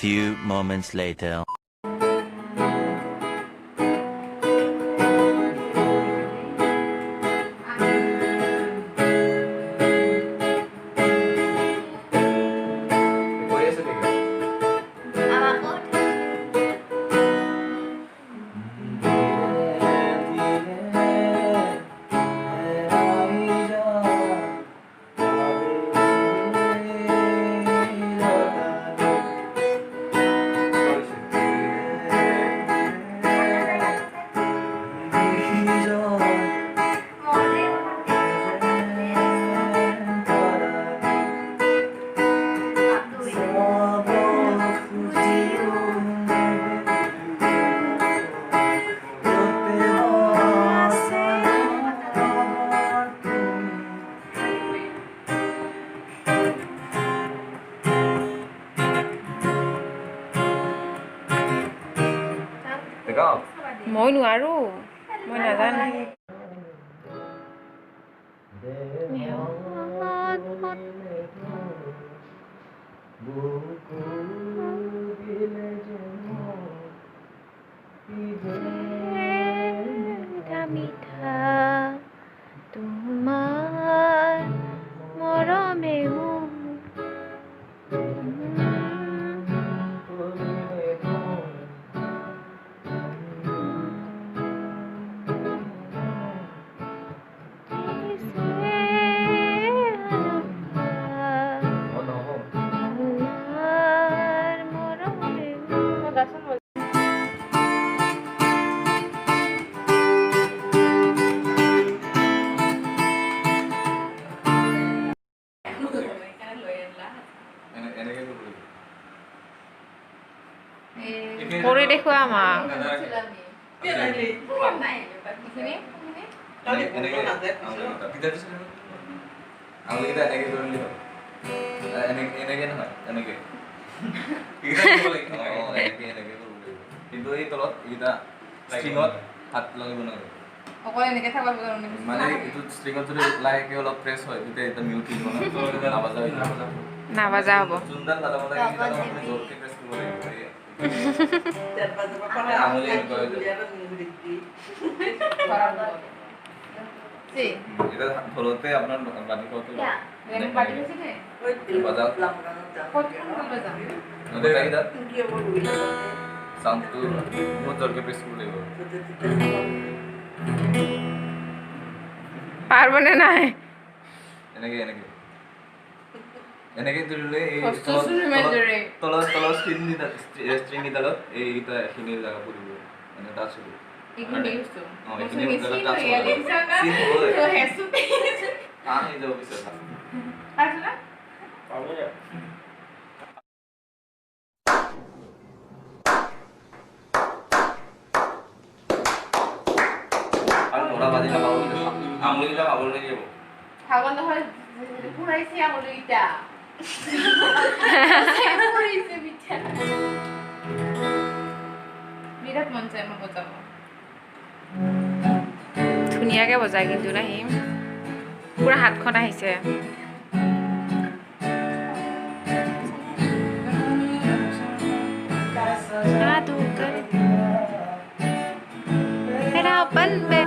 few moments later. মই নোৱাৰো মই নাজানো মিঠা তোমাৰ মৰমে কৰি দেখুৱা আমাক কিন্তু এই তলত এইটা স্ট্ৰিঙত হাত লাগিব নালাগে অকল এনেকে থাকবা মানে এইটো স্ট্ৰিঙত যদি লাহেকে অলপ প্ৰেছ হয় তেতিয়া এটা মিউট দিব না নাবাজা হ'ব চুন্দান দাদা মতে এটা মানে জোৰকে প্ৰেছ কৰিব লাগিব আঙুলি এনেকৈ এটা ধরতে আপনার বাড়ি কত বাড়ি আছে নে ওই বাজার কত বাজার নদে কাইদা কি বলবি শান্ত বহুত জোরকে প্রেস করে দেব পারবো না নাই এনেকে এনেকে এনেকে দিলে এই তল স্ট্রিং দিদালত এইটা এখিনি জায়গা পড়িব মানে টাচ হবে এখিনি ইউজ তো এখিনি জায়গা টাচ হবে সিন হবে তো হেসু আনি যাও বিসে আছে না পাবো না আর মোরা বাজিলা পাবো আঙুলিটা পাবো না যাবো খাওয়ান তো হয় পুরাইছি আঙুলিটা পুরাইছে বিটা বিরাট মন চাই মই বজাব ধুনীয়াকে বজাই কিন্তু নাহি পুৰা হাতখন আহিছে সাধু कर तेरा बन पे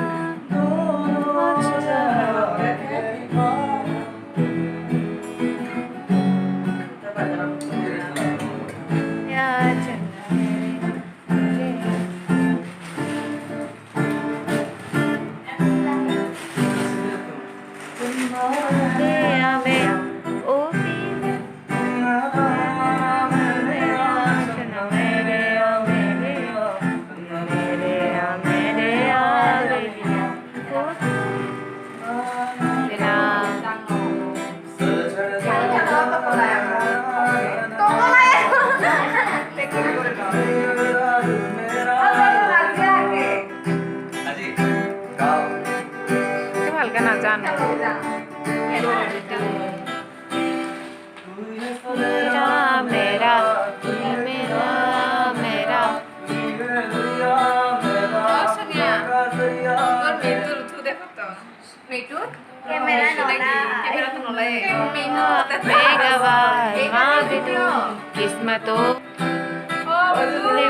किस्मतों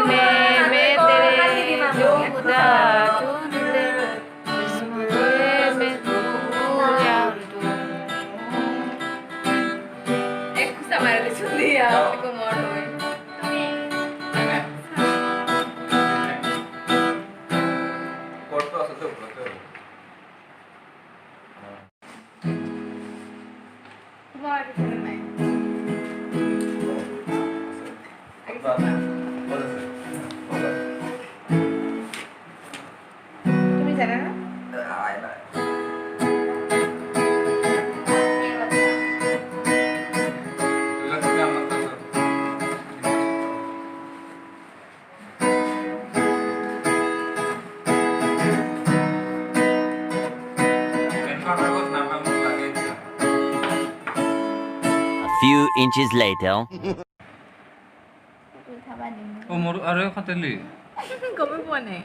मैं तेरे जो खुदा चुन ले इसमें मैं तू यार तू एक समय ले सुन दिया को मोड़ हुए কত আছে তো কত तुम्हारे सुन में তুমি জানা না A few inches later. ও মোর আরে খাতেলি গমে পোৱা নাই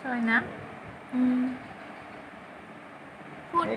ছয়না ফুট